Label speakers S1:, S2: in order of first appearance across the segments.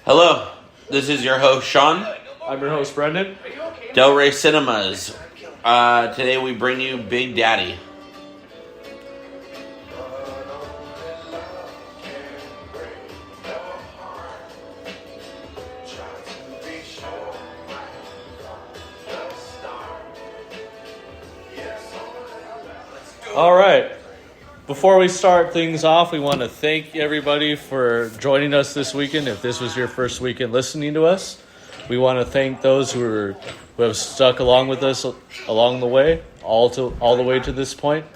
S1: Hello, this is your host, Sean.
S2: I'm your host, Brendan.
S1: Del Rey Cinemas. Today we bring you Big Daddy.
S2: All right. Before we start things off, we want to thank everybody for joining us this weekend. If this was your first weekend listening to us, we want to thank those who have stuck along with us along the way, all the way to this point.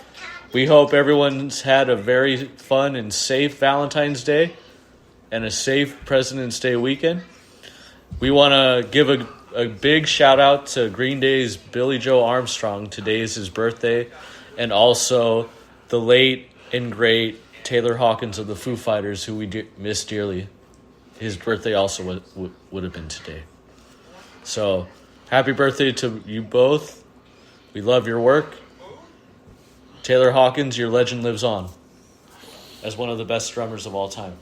S2: We hope everyone's had a very fun and safe Valentine's Day and a safe President's Day weekend. We want to give a big shout out to Green Day's Billy Joe Armstrong. Today is his birthday, and also the late and great Taylor Hawkins of the Foo Fighters, who we miss dearly. His birthday also would have been today. So, happy birthday to you both. We love your work. Taylor Hawkins, your legend lives on as one of the best drummers of all time.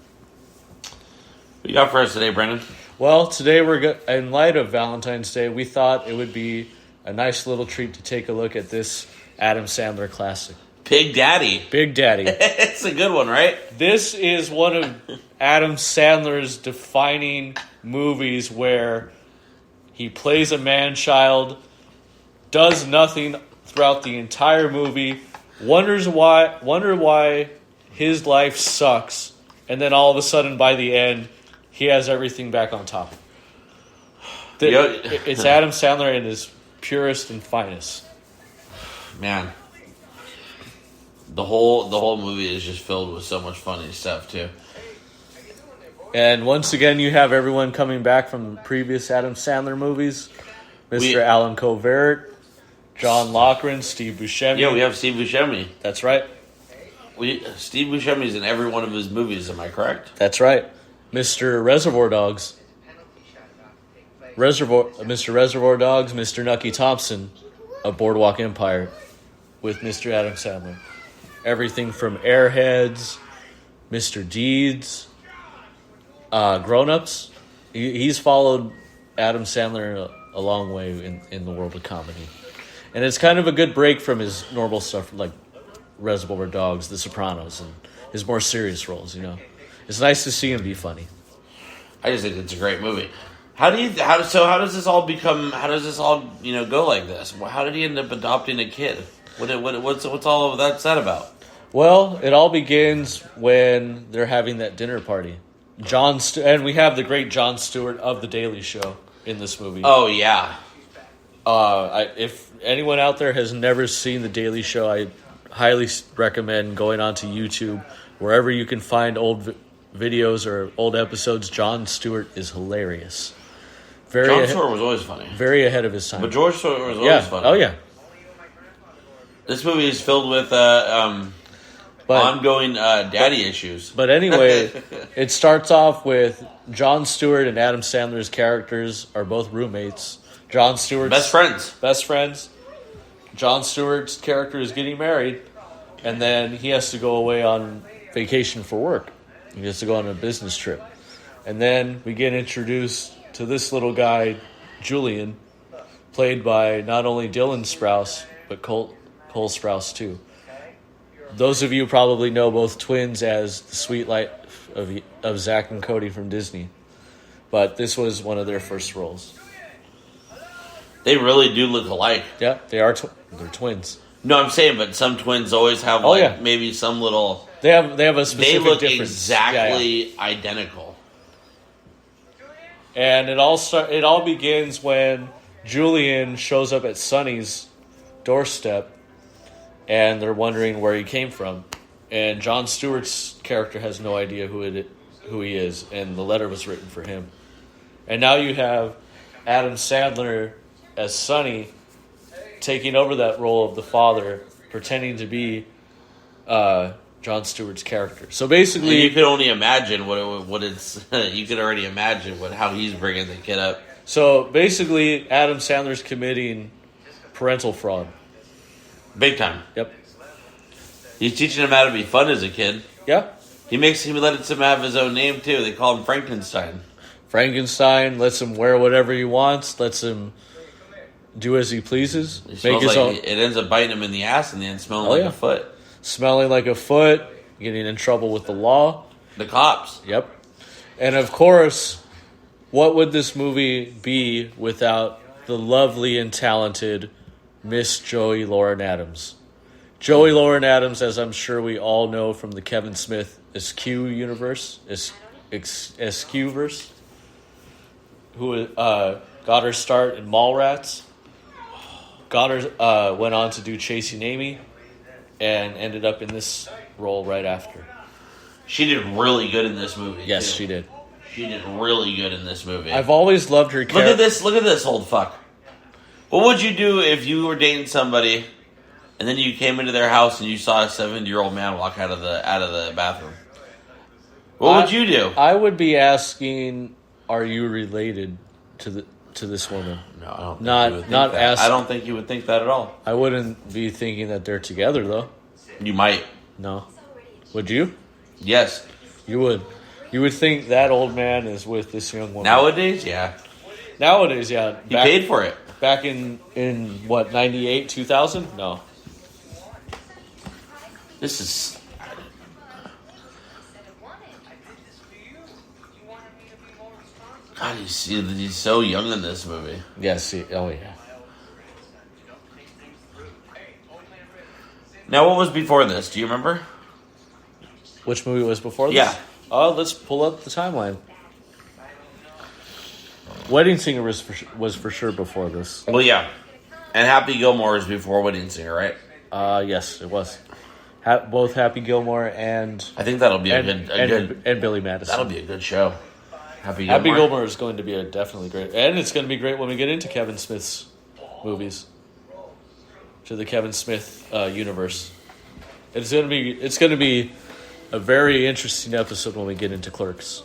S1: What you got for us today, Brendan?
S2: Well, today in light of Valentine's Day, we thought it would be a nice little treat to take a look at this Adam Sandler classic.
S1: Big Daddy.
S2: Big Daddy.
S1: It's a good one, right?
S2: This is one of Adam Sandler's defining movies where he plays a man-child, does nothing throughout the entire movie, wonder why his life sucks, and then all of a sudden by the end, he has everything back on top. It's Adam Sandler in his purest and finest.
S1: Man. The whole movie is just filled with so much funny stuff, too.
S2: And once again, you have everyone coming back from previous Adam Sandler movies. Mr. Alan Covert, John Loughran, Steve Buscemi.
S1: Yeah, we have Steve Buscemi.
S2: That's right.
S1: Steve Buscemi's in every one of his movies, am I correct?
S2: That's right. Mr. Reservoir Dogs. Mr. Reservoir Dogs, Mr. Nucky Thompson of Boardwalk Empire with Mr. Adam Sandler. Everything from Airheads, Mr. Deeds, Grown Ups. He's followed Adam Sandler a long way in the world of comedy. And it's kind of a good break from his normal stuff like Reservoir Dogs, The Sopranos, and his more serious roles, you know. It's nice to see him be funny.
S1: I just think it's a great movie. How does this all go like this? How did he end up adopting a kid? What's all of that said about?
S2: Well, it all begins when they're having that dinner party. And we have the great Jon Stewart of The Daily Show in this movie.
S1: Oh, yeah.
S2: If anyone out there has never seen The Daily Show, I highly recommend going onto YouTube. Wherever you can find old videos or old episodes, Jon Stewart is hilarious.
S1: Jon Stewart was always funny.
S2: Very ahead of his time.
S1: But George Stewart was always funny.
S2: Oh, yeah.
S1: This movie is filled with ongoing daddy issues.
S2: But anyway, it starts off with Jon Stewart and Adam Sandler's characters are both roommates. Jon Stewart's Best friends. Jon Stewart's character is getting married, and then he has to go away on vacation for work. He has to go on a business trip. And then we get introduced to this little guy, Julian, played by not only Dylan Sprouse, but Cole Sprouse too. Those of you probably know both twins as the Sweet Life of Zach and Cody from Disney. But this was one of their first roles.
S1: They really do look alike.
S2: Yeah, they're twins.
S1: No, I'm saying, but some twins always have maybe some little.
S2: They have a specific difference.
S1: They look exactly identical.
S2: And it all begins when Julian shows up at Sonny's doorstep, and they're wondering where he came from. And Jon Stewart's character has no idea who he is, and the letter was written for him. And now you have Adam Sandler as Sonny taking over that role of the father, pretending to be Jon Stewart's character. So basically,
S1: and you could only imagine what it's. You could already imagine how he's bringing the kid up.
S2: So basically, Adam Sandler's committing parental fraud.
S1: Big time.
S2: Yep.
S1: He's teaching him how to be fun as a kid.
S2: Yep.
S1: He lets him have his own name too. They call him Frankenstein.
S2: Frankenstein lets him wear whatever he wants, lets him do as he pleases.
S1: It ends up biting him in the ass and then smelling like a foot.
S2: Smelling like a foot, getting in trouble with the law.
S1: The cops.
S2: Yep. And of course, what would this movie be without the lovely and talented Miss Joey Lauren Adams? Joey Lauren Adams, as I'm sure we all know from the Kevin Smith Askew universe, Askewverse, who got her start in Mallrats, went on to do Chasing Amy, and ended up in this role right after.
S1: She did really good in this movie.
S2: Yes,
S1: too.
S2: she did.
S1: She did really good in this movie.
S2: I've always loved her character.
S1: Look at this old fuck. What would you do if you were dating somebody and then you came into their house and you saw a 70-year-old man walk out of the bathroom? What would you do?
S2: I would be asking, are you related to this woman?
S1: No, I don't think
S2: not
S1: you would think
S2: not
S1: that.
S2: ask.
S1: I don't think you would think that at all.
S2: I wouldn't be thinking that they're together though.
S1: You might.
S2: No. Would you?
S1: Yes.
S2: You would. You would think that old man is with this young woman.
S1: Nowadays, yeah.
S2: Nowadays, yeah.
S1: He paid for it.
S2: Back in what, 98, 2000? No.
S1: This is... God, he's so young in this movie.
S2: Yes. Oh, yeah.
S1: Now, what was before this? Do you remember?
S2: Which movie was before this?
S1: Yeah.
S2: Let's pull up the timeline. Wedding Singer was for sure before this.
S1: Well, yeah. And Happy Gilmore is before Wedding Singer, right?
S2: Yes, it was. Both Happy Gilmore and...
S1: I think that'll be
S2: and Billy Madison.
S1: That'll be a good show. Happy
S2: Happy Gilmore is going to be definitely great. And it's going to be great when we get into Kevin Smith's movies. To the Kevin Smith universe. It's going to be a very interesting episode when we get into Clerks.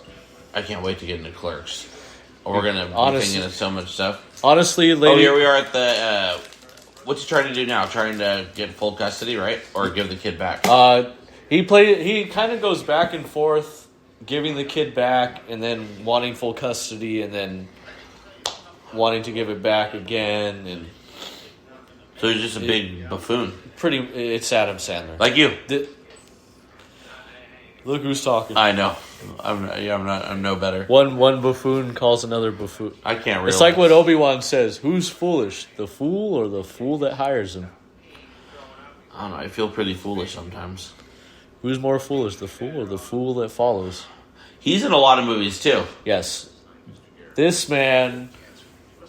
S1: I can't wait to get into Clerks. We're going to be thinking of so much stuff.
S2: Honestly, lady...
S1: Oh, here we are at the... what's he trying to do now? Trying to get full custody, right? Or give the kid back?
S2: He kind of goes back and forth, giving the kid back, and then wanting full custody, and then wanting to give it back again, and...
S1: So he's just a big buffoon.
S2: It's Adam Sandler.
S1: Like you.
S2: Look who's talking.
S1: I know. I'm no better.
S2: One buffoon calls another buffoon.
S1: I can't realize.
S2: It's like what Obi-Wan says. Who's foolish? The fool or the fool that hires him?
S1: I don't know. I feel pretty foolish sometimes.
S2: Who's more foolish? The fool or the fool that follows?
S1: He's in a lot of movies too.
S2: Yes. This man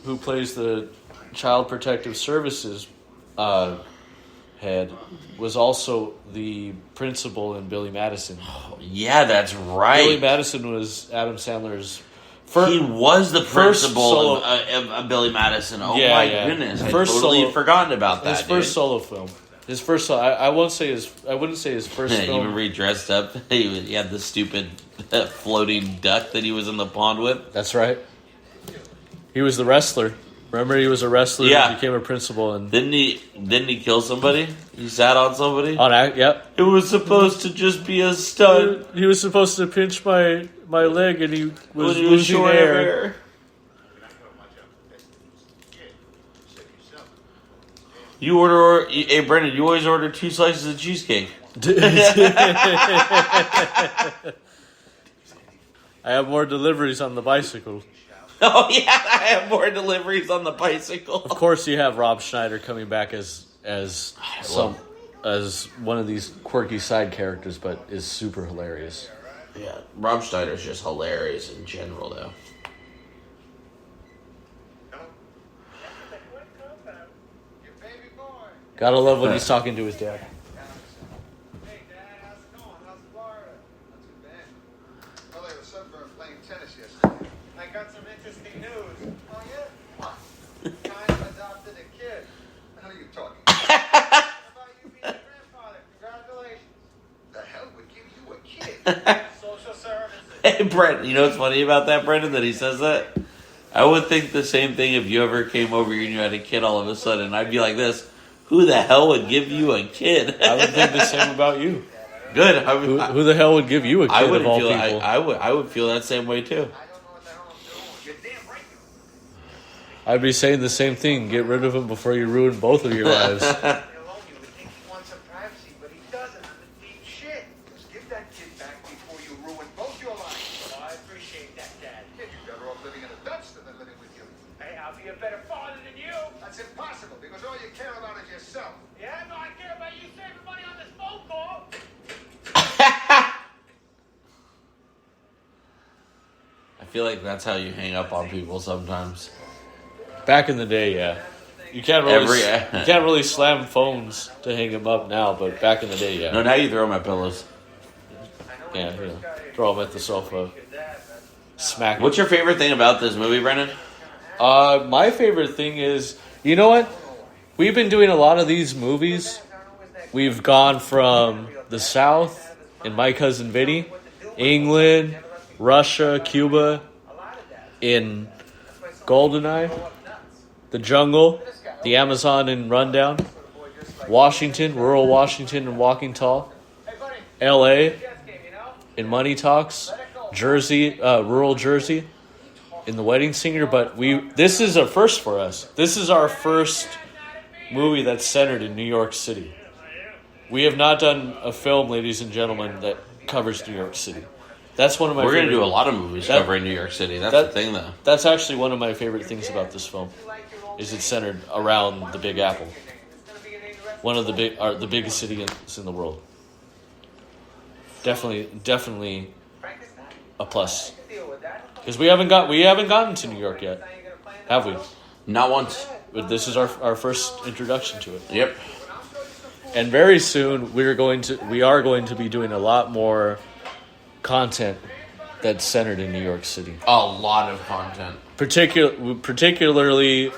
S2: who plays the Child Protective Services head was also the principal in Billy Madison.
S1: Oh, yeah, that's right.
S2: Billy Madison was Adam Sandler's
S1: he was the principal of Billy Madison. Oh my goodness. I totally forgotten about that.
S2: His first solo film. His first solo, I wouldn't say his first film.
S1: You remember he dressed up? He had the stupid floating duck that he was in the pond with?
S2: That's right. He was the wrestler. Remember, he was a wrestler and became a principal. And
S1: Didn't he kill somebody? He sat on somebody?
S2: Yep.
S1: It was supposed to just be a stunt.
S2: He was supposed to pinch my leg, and he was losing air.
S1: Hey, Brendan, you always order 2 slices of cheesecake.
S2: I have more deliveries on the bicycle.
S1: Oh, yeah, I have more deliveries on the bicycle.
S2: Of course, you have Rob Schneider coming back as one of these quirky side characters, but is super hilarious.
S1: Yeah, Rob Schneider's just hilarious in general, though.
S2: Gotta love when he's talking to his dad.
S3: Hey, Dad, how's it going? How's Florida? Not too bad. Well, they were sunburned playing tennis yesterday. I got some interesting news. Oh, yeah? What? Kind of adopted a kid. How are you talking? How about you being a grandfather? Congratulations. The hell would give you a kid? Social services.
S1: Hey, Brent, you know what's funny about that, Brendan, that he says that? I would think the same thing if you ever came over and you had a kid all of a sudden. I'd be like this. Who the hell would give you a kid?
S2: I would think the same about you.
S1: Good.
S2: Who the hell would give you a kid of all people?
S1: I would feel that same way too.
S2: I'd be saying the same thing. Get rid of him before you ruin both of your lives.
S3: Alone, you would think he wants some privacy, but he doesn't. I'm in deep shit. Just give that kid back before you ruin both your lives.
S4: Oh, I appreciate that, Dad.
S3: Kid, you're better off living in a dumpster than living with you.
S4: Hey, I'll be a better father than you.
S3: That's impossible because all you care about is yourself.
S4: Yeah, no, I care about you saving money on this phone call.
S1: I feel like that's how you hang up on people sometimes.
S2: Back in the day, yeah. You can't really slam phones to hang them up now, but back in the day, yeah.
S1: No, now you throw them at pillows.
S2: Yeah, throw them at the sofa. Smack 'em.
S1: What's your favorite thing about this movie, Brendan?
S2: My favorite thing is, you know what? We've been doing a lot of these movies. We've gone from the South in My Cousin Vinny, England, Russia, Cuba, in Goldeneye, the jungle, the Amazon in Rundown, Washington, rural Washington in Walking Tall, L.A. in Money Talks, Jersey, rural Jersey in The Wedding Singer. But this is a first for us. This is our first movie that's centered in New York City. We have not done a film, ladies and gentlemen, that covers New York City. That's one of my.
S1: We're going to
S2: favorite-
S1: do a lot of movies covering New York City. That's the thing, though.
S2: That's actually one of my favorite things about this film, is it's centered around the Big Apple, one of the biggest cities in the world. Definitely a plus, because we haven't gotten to New York yet, have we?
S1: Not once.
S2: But this is our first introduction to it.
S1: Yep.
S2: And very soon we are going to be doing a lot more content that's centered in New York City.
S1: A lot of content.
S2: Particularly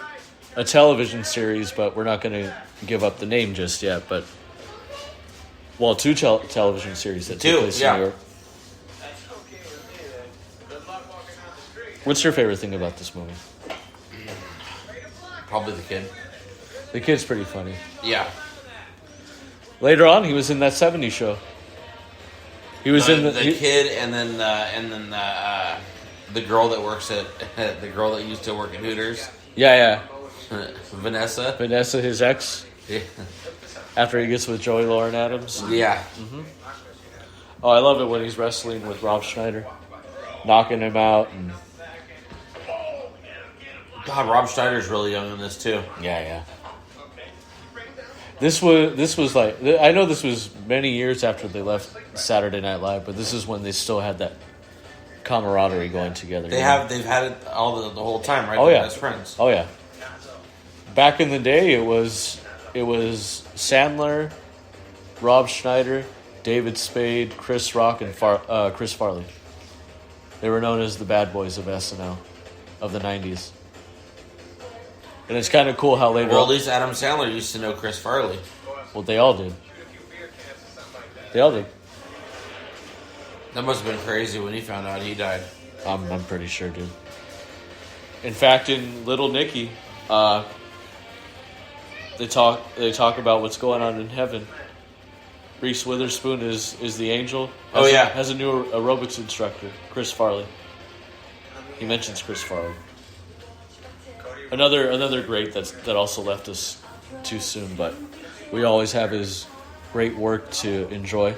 S2: a television series, but we're not going to give up the name just yet. But two television series that take place in New York. What's your favorite thing about this movie?
S1: Probably the kid.
S2: The kid's pretty funny.
S1: Yeah.
S2: Later on, he was in that '70s show. He was in the
S1: kid, and then the girl that works at the girl that used to work at Hooters.
S2: Yeah.
S1: Vanessa,
S2: his ex.
S1: Yeah.
S2: After he gets with Joey Lauren Adams.
S1: Yeah.
S2: Oh, I love it when he's wrestling with Rob Schneider, knocking him out. And
S1: God, Rob Schneider's really young in this too.
S2: yeah. This was like, I know this was many years after they left Saturday Night Live, but this is when they still had that camaraderie going together.
S1: They've had it all the whole time, right?
S2: Oh,
S1: They're
S2: yeah.
S1: best friends.
S2: Oh yeah. Back in the day, it was Sandler, Rob Schneider, David Spade, Chris Rock, and Chris Farley. They were known as the bad boys of SNL of the '90s. And it's kind of cool how later
S1: Well, at
S2: on,
S1: least Adam Sandler used to know Chris Farley.
S2: well, they all did. They all did.
S1: That must have been crazy when he found out he died.
S2: I'm pretty sure, dude. In fact, in Little Nicky, they talk about what's going on in heaven. Reese Witherspoon is the angel. Has a new aerobics instructor, Chris Farley. He mentions Chris Farley. Another great that also left us too soon, but we always have his great work to enjoy.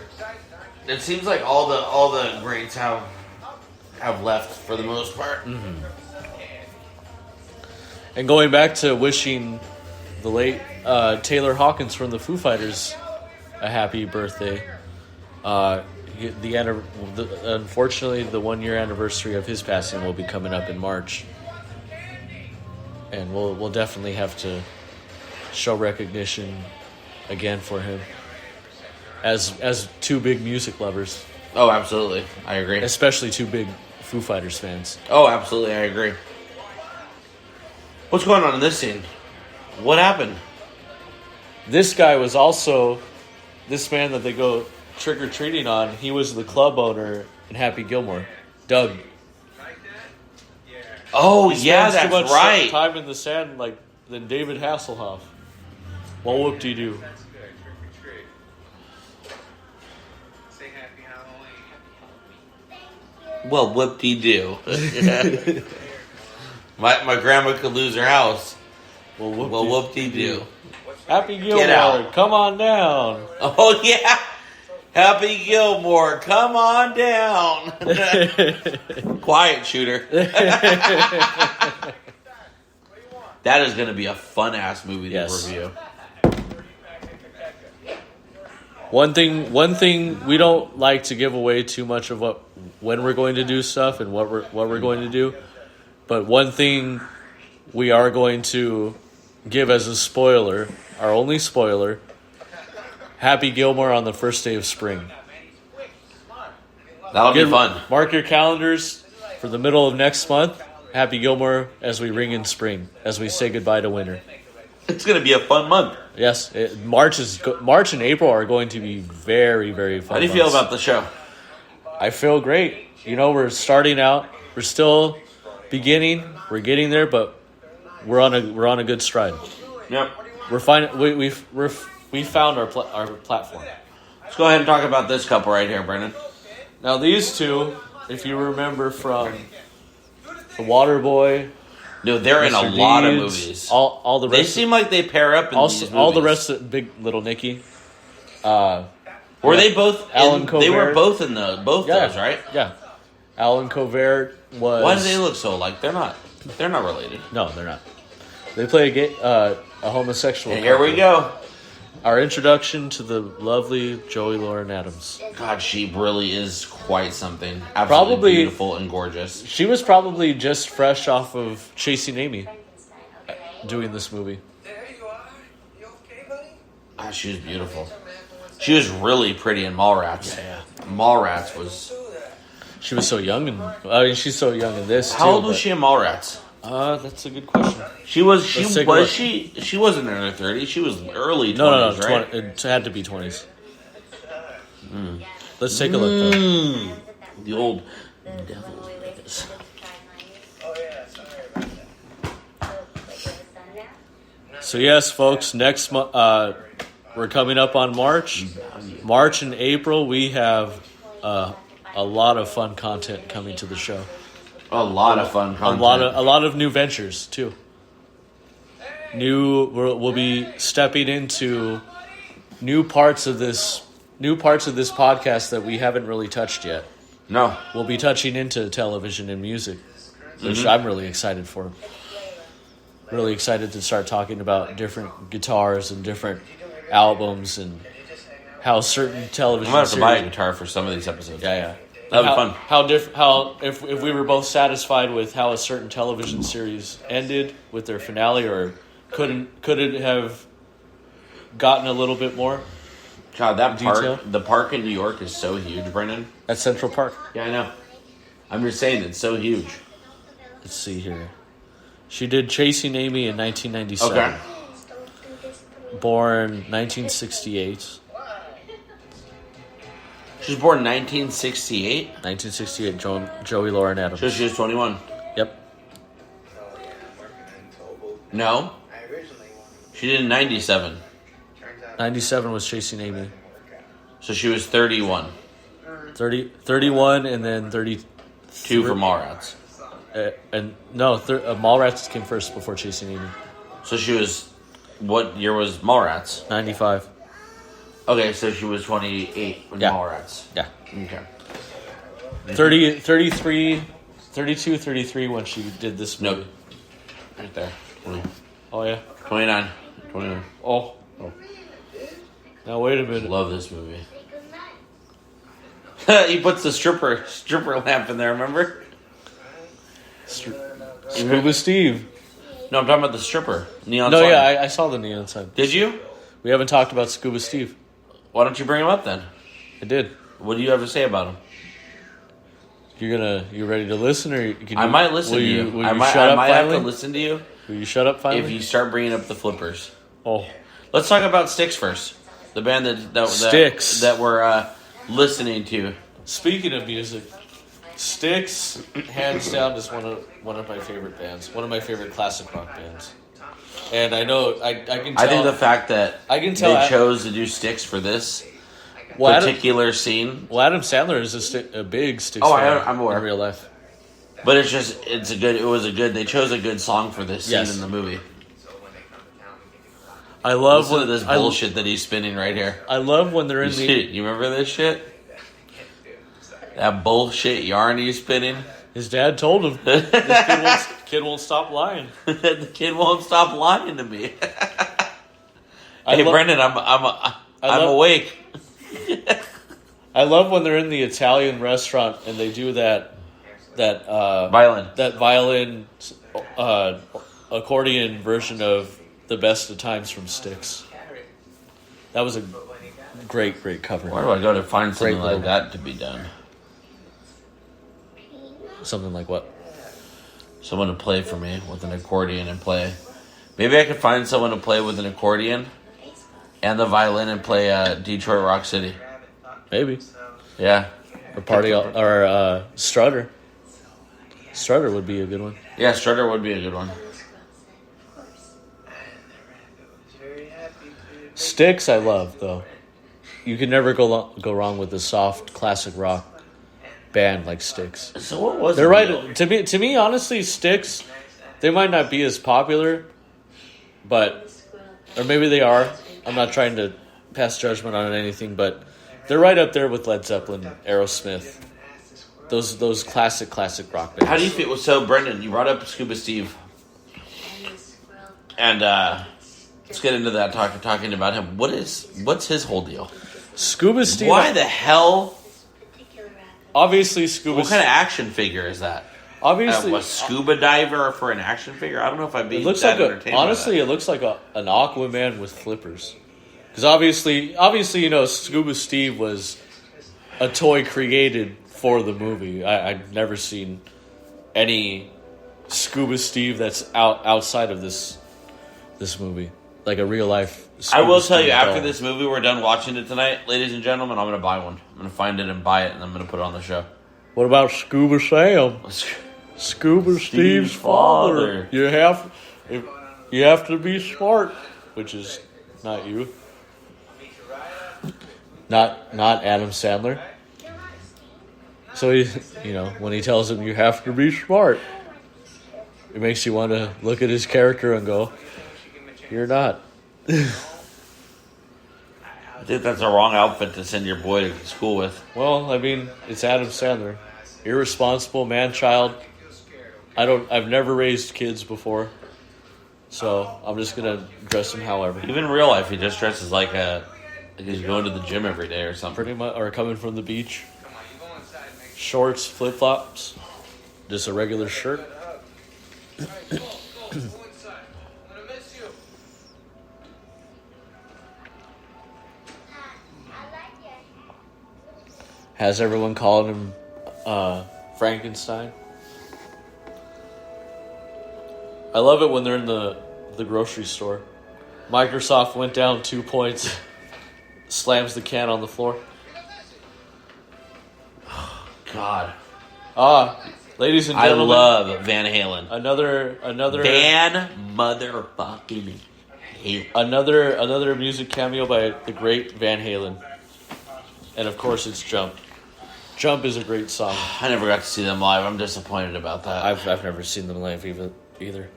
S1: It seems like all the greats have left for the most part.
S2: Mm-hmm. And going back to wishing the late Taylor Hawkins from the Foo Fighters a happy birthday. Unfortunately, the 1-year anniversary of his passing will be coming up in March, and we'll definitely have to show recognition again for him as two big music lovers,
S1: Oh, absolutely. I agree.
S2: especially two big Foo Fighters fans.
S1: Oh, absolutely. I agree. What's going on in this scene? What happened?
S2: This guy was also this man that they go trick or treating on. He was the club owner in Happy Gilmore, Doug.
S1: Oh,
S2: He
S1: yeah,
S2: spends too
S1: that's
S2: much
S1: right.
S2: time in the sand like than David Hasselhoff. Well, whoop-de-doo.
S3: That's good. Trick or treat. Say happy Halloween.
S1: Well, whoop-de-doo. My grandma could lose her house.
S2: Well,
S1: Well, whoop-de-doo.
S2: Happy
S1: Get
S2: Gilmore,
S1: out.
S2: come on down.
S1: Oh, yeah. Happy Gilmore, come on down. Quiet, shooter. That is going to be a fun-ass movie to
S2: Yes.
S1: review.
S2: One thing we don't like to give away too much of when we're going to do stuff and what we're going to do. But one thing we are going to give as a spoiler, our only spoiler, Happy Gilmore on the first day of spring.
S1: That'll be fun.
S2: Mark your calendars for the middle of next month. Happy Gilmore as we ring in spring, as we say goodbye to winter.
S1: It's going to be a fun month.
S2: Yes, March and April are going to be very, very fun.
S1: How do you feel
S2: months.
S1: about the show?
S2: I feel great. You know, we're starting out. We're still beginning. We're getting there, but we're on a good stride.
S1: Yep.
S2: We're finding we found our platform.
S1: Let's go ahead and talk about this couple right here, Brendan.
S2: Now these two, if you remember from The Waterboy,
S1: No, they're in a
S2: Mr.
S1: lot of
S2: Deeds,
S1: movies.
S2: all the
S1: They
S2: rest.
S1: seem like they pair up in these movies.
S2: all the rest of Big Little Nicky.
S1: Were they both?
S2: Alan
S1: They were
S2: Covert.
S1: both in those, right?
S2: Yeah. Alan Covert was.
S1: Why do they look so alike? They're not. They're not related.
S2: No, they're not. They play a homosexual.
S1: And here we
S2: couple.
S1: go.
S2: Our introduction to the lovely Joey Lauren Adams.
S1: God, she really is quite something. Absolutely
S2: Probably-
S1: beautiful and gorgeous.
S2: She was probably just fresh off of Chasing Amy, doing this movie.
S3: There you are. You okay, buddy?
S1: God, she was beautiful. She was really pretty in Mallrats.
S2: Yeah.
S1: Mallrats was.
S2: She was so young, and I mean, she's so young in this.
S1: How
S2: too,
S1: old was
S2: but-
S1: she in Mallrats?
S2: That's a good question.
S1: She was.
S2: Let's take a
S1: Was
S2: look.
S1: she? She wasn't in her 30s. She was early 20s,
S2: No,
S1: right?
S2: it had to be 20s. Let's take a look. Though.
S1: The old devil.
S3: Oh, yeah. Sorry about that.
S2: So yes, folks, next month we're coming up on March. March and April, we have a lot of fun content coming to the show.
S1: A lot of fun content.
S2: A lot of new ventures too. We'll be stepping into new parts of this podcast that we haven't really touched yet.
S1: No.
S2: We'll be touching into television and music, which I'm really excited for. Really excited to start talking about different guitars and different albums and how certain
S1: I'm
S2: television
S1: gonna have to buy a
S2: series-
S1: guitar for some of these episodes.
S2: Yeah.
S1: That'd be fun.
S2: How if we were both satisfied with how a certain television series ended with their finale, or could it have gotten a little bit more
S1: God, that
S2: Detail?
S1: park, the park in New York is so huge, Brendan.
S2: at Central Park?
S1: Yeah, I know. I'm just saying it's so huge.
S2: Let's see here. She did Chasing Amy in 1997.
S1: Okay.
S2: Born 1968.
S1: She was born in 1968.
S2: 1968, Joey Lauren Adams.
S1: So she was 21.
S2: Yep.
S1: No,
S3: I originally wanted
S1: she did in 97.
S3: turns out
S2: 97 was Chasing Amy.
S1: So she was 31.
S2: 31 and then 30.
S1: Two for Mallrats.
S2: Mallrats came first before Chasing Amy.
S1: So she was. What year was Mallrats?
S2: 95.
S1: Okay, so she was 28 when
S2: Yeah.
S1: Mallrats.
S2: Yeah.
S1: Okay.
S2: 33 when she did this movie.
S1: Nope. Right there. 20,
S2: Oh, yeah.
S1: 29. 29.
S2: Oh. Now, wait a minute.
S1: Love this movie. He puts the stripper lamp in there, remember?
S2: Scuba Steve.
S1: No, I'm talking about the stripper. Neon
S2: No,
S1: sign.
S2: yeah, I saw the neon sign.
S1: Did you?
S2: We haven't talked about Scuba Steve.
S1: Why don't you bring him up then?
S2: I did.
S1: What do you have to say about him?
S2: You ready to listen, or can you,
S1: I might listen
S2: will
S1: to you.
S2: Will
S1: I
S2: you
S1: might,
S2: shut
S1: I
S2: up
S1: might have
S2: finally?
S1: to listen to you
S2: Will you shut up finally?
S1: if you start bringing up the Flippers.
S2: Oh,
S1: Let's talk about Styx first. The band
S2: Styx.
S1: that we're listening to.
S2: speaking of music, Styx, hands down, is one of my favorite bands. One of my favorite classic rock bands. And I know I can tell.
S1: I think the fact that
S2: I can tell
S1: they chose to do Styx for this
S2: well,
S1: particular scene.
S2: Adam Sandler is a big Styx
S1: Oh,
S2: fan
S1: I'm aware.
S2: in real life.
S1: But it's just they chose a good song for this scene
S2: Yes.
S1: in the movie.
S2: I love
S1: Listen to
S2: when
S1: this bullshit that he's spinning right here.
S2: I love when they're in
S1: You remember this shit? That bullshit yarn he's spinning?
S2: His dad told him this kid won't stop lying.
S1: The kid won't stop lying to me.
S2: I
S1: Hey,
S2: lo-
S1: Brendan, I'm awake.
S2: I love when they're in the Italian restaurant and they do that
S1: Violin.
S2: accordion version of The Best of Times from Styx. That was a great cover.
S1: Where do I go to find something
S2: Great
S1: like
S2: logo.
S1: that to be done?
S2: Something like what?
S1: Someone to play for me with an accordion and play. Maybe I could find someone to play with an accordion and the violin and play Detroit Rock City.
S2: Maybe.
S1: Yeah.
S2: Or Strutter. Strutter would be a good one.
S1: Yeah, Strutter would be a good one.
S2: Styx, I love though. You can never go wrong with a soft classic rock band like Styx.
S1: So what was
S2: They're
S1: the
S2: right.
S1: deal?
S2: To me, honestly, Styx, they might not be as popular, or maybe they are. I'm not trying to pass judgment on anything, but they're right up there with Led Zeppelin, Aerosmith, those classic rock bands.
S1: How do you feel? So, Brendan, you brought up Scuba Steve. And let's get into that, talking about him. What's his whole deal?
S2: Scuba Steve?
S1: Why the hell?
S2: Obviously, Scuba.
S1: What kind of action figure is that?
S2: Obviously,
S1: A scuba diver for an action figure? I don't know if I'd be
S2: it looks
S1: that
S2: like
S1: entertained.
S2: honestly, it looks like an Aquaman with flippers. Because obviously, Scuba Steve was a toy created for the movie. I've never seen any Scuba Steve that's outside of this movie, like a real life.
S1: I will
S2: Scuba
S1: tell you,
S2: Steve
S1: after
S2: doll.
S1: this movie, we're done watching it tonight, ladies and gentlemen, I'm going to buy one. I'm going to find it and buy it, and I'm going to put it on the show.
S2: What about Scuba Sam? Scuba Steve's father. You have to be smart, which is not you. Not Adam Sandler. So when he tells him you have to be smart, it makes you want to look at his character and go, "You're not."
S1: I think that's the wrong outfit to send your boy to school with.
S2: Well, I mean, it's Adam Sandler, irresponsible man-child. I've never raised kids before, so I'm just gonna dress him however.
S1: Even in real life, he just dresses like he's going to the gym every day or something.
S2: Pretty much, or coming from the beach. Shorts, flip-flops, just a regular shirt. Has everyone calling him Frankenstein? I love it when they're in the grocery store. Microsoft went down 2 points, slams the can on the floor.
S1: God.
S2: Ladies and
S1: I
S2: gentlemen,
S1: love Van Halen.
S2: another
S1: Van motherfucking Halen.
S2: another music cameo by the great Van Halen. And of course it's Jump. Jump is a great song.
S1: I never got to see them live. I'm disappointed about that.
S2: I've never seen them live either.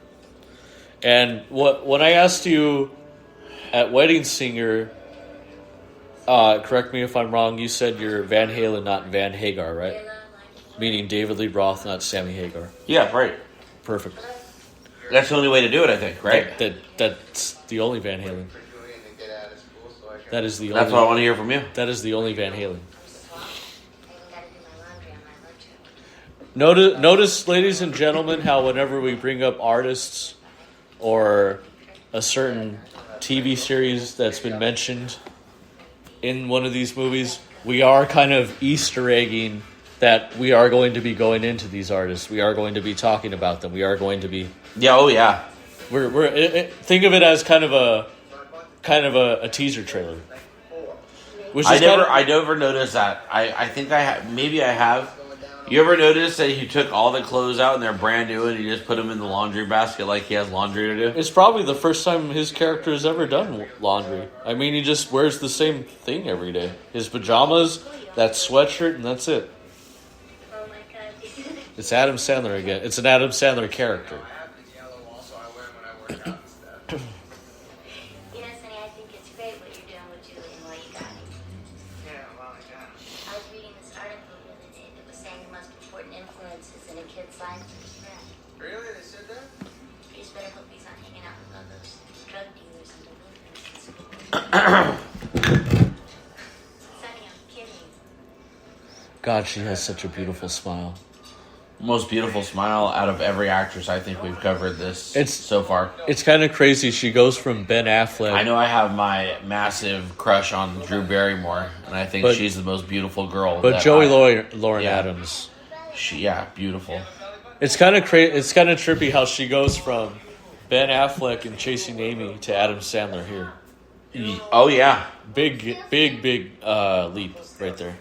S2: And when I asked you at Wedding Singer, correct me if I'm wrong, you said you're Van Halen, not Van Hagar, right? Meaning David Lee Roth, not Sammy Hagar.
S1: Yeah, right.
S2: Perfect.
S1: That's the only way to do it, I think, right?
S2: That's the only Van Halen. That is the only.
S1: That's what I want to hear from you.
S2: That is the only Van Halen. Notice, ladies and gentlemen, how whenever we bring up artists or a certain TV series that's been mentioned in one of these movies, we are kind of Easter egging that we are going to be going into these artists. We are going to be talking about them. We are going to be.
S1: Yeah. Oh yeah.
S2: Think of it as kind of a teaser trailer. Which is
S1: I never noticed that. I think I have. Maybe I have. You ever notice that he took all the clothes out and they're brand new and he just put them in the laundry basket like he has laundry to do?
S2: It's probably the first time his character has ever done laundry. I mean, he just wears the same thing every day. His pajamas, that sweatshirt, and that's it. It's Adam Sandler again. It's an Adam Sandler character.
S3: I have the yellow also. I wear them when I work out and stuff.
S5: You know, Sonny, I think it's great what you're doing with Julie and what you got.
S3: Yeah, well, yeah.
S5: I was reading this article the other day that was saying the most important influences in a kid's life are his friends.
S3: Really? They said that?
S5: You just better hope he's not hanging out with all those drug dealers and delinquents. Sonny, I'm kidding.
S2: God, she has such a beautiful smile.
S1: Most beautiful smile out of every actress I think we've covered this so far.
S2: It's kind of crazy. She goes from Ben Affleck.
S1: I know I have my massive crush on Drew Barrymore, and I think she's the most beautiful girl.
S2: But Lauren
S1: Yeah.
S2: Adams.
S1: Beautiful.
S2: It's kind of It's kind of trippy how she goes from Ben Affleck and Chasing Amy to Adam Sandler here.
S1: Oh yeah,
S2: Big leap right there.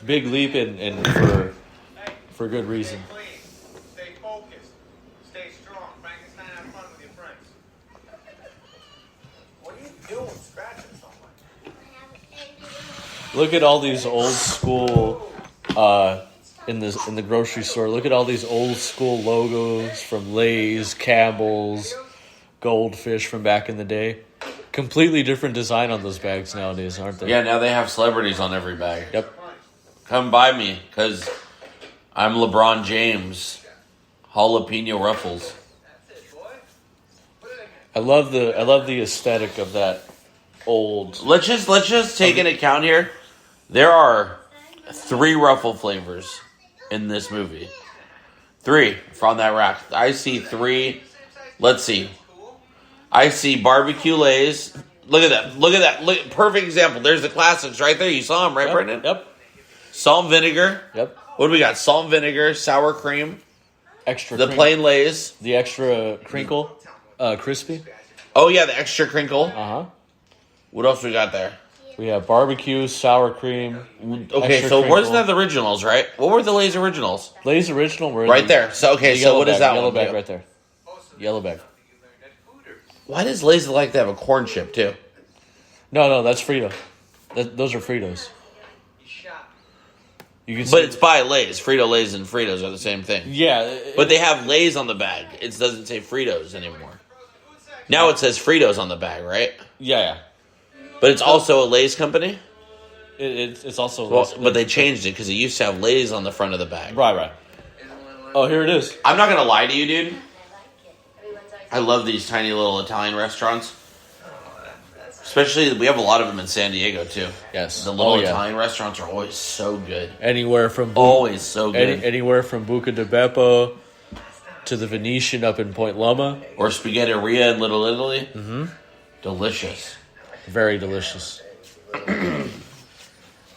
S2: Big leap and for good reason.
S3: Stay clean. Stay focused. Stay strong. Frankenstein, have fun with your friends. What are you doing scratching someone?
S2: Look at all these old school in the grocery store. Look at all these old school logos from Lay's, Campbell's, Goldfish from back in the day. Completely different design on those bags nowadays, aren't they?
S1: yeah. Now they have celebrities on every bag.
S2: Yep.
S1: Come by me, cause I'm LeBron James. Jalapeno Ruffles.
S2: I love the aesthetic of that old.
S1: Let's just take into account here. There are 3 Ruffle flavors in this movie. 3 from that rack. I see 3. Let's see. I see barbecue Lays. Look at that. Look, perfect example. There's the classics right there. You saw them, right, Brendan?
S2: Yep.
S1: Salt and vinegar.
S2: Yep.
S1: What do we got? Salt and vinegar, sour cream,
S2: Extra.
S1: the plain Lays.
S2: The extra crinkle, crispy.
S1: Oh yeah, the extra crinkle.
S2: Uh huh.
S1: What else we got there?
S2: We have barbecue, sour cream.
S1: Okay,
S2: extra
S1: so
S2: crinkle.
S1: wasn't that the originals, right? What were the Lay's originals?
S2: Lay's original were
S1: Right there. So okay,
S2: The
S1: so
S2: yellow
S1: what is
S2: bag,
S1: that
S2: yellow
S1: one?
S2: bag
S1: do?
S2: right there. Yellow bag.
S1: Why does Lay's like to have a corn chip too?
S2: No, that's Frito. Those are Fritos. You can see,
S1: But it's by Lay's. Frito Lay's and Fritos are the same thing.
S2: yeah,
S1: But they have Lay's on the bag. It doesn't say Fritos anymore. Now it says Fritos on the bag, right?
S2: yeah.
S1: But it's also a Lay's company.
S2: It's also
S1: Well, but they changed it because it used to have Lay's on the front of the bag.
S2: right. Oh, here it is.
S1: I'm not gonna lie to you, dude.
S5: I like it. Everyone's always
S1: I love these tiny little Italian restaurants. Especially, we have a lot of them in San Diego too.
S2: Yes.
S1: The little
S2: Oh, yeah.
S1: Italian restaurants are always so good.
S2: Anywhere from
S1: Always so good.
S2: anywhere from Buca di Beppo to the Venetian up in Point Loma.
S1: Or Spaghetteria in Little Italy. Mm-hmm. Delicious.
S2: Very delicious.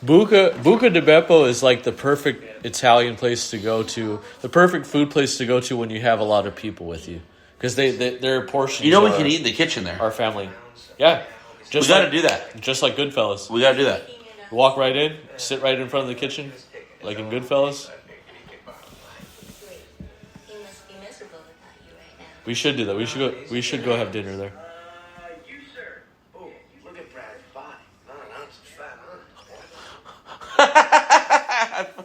S2: Buca di Beppo is like the perfect Italian place to go to, the perfect food place to go to when you have a lot of people with you, because their portions.
S1: You know we
S2: are-
S1: can eat in the kitchen there.
S2: Our family, yeah.
S1: We gotta do that.
S2: Just like Goodfellas.
S1: We gotta do that.
S2: Walk right in, sit right in front of the kitchen, like in Goodfellas.
S5: He must be miserable without you right now.
S2: We should do that. We should go have dinner there.
S3: You, sir. Oh, look at Brad's body. Not an ounce of fat, huh?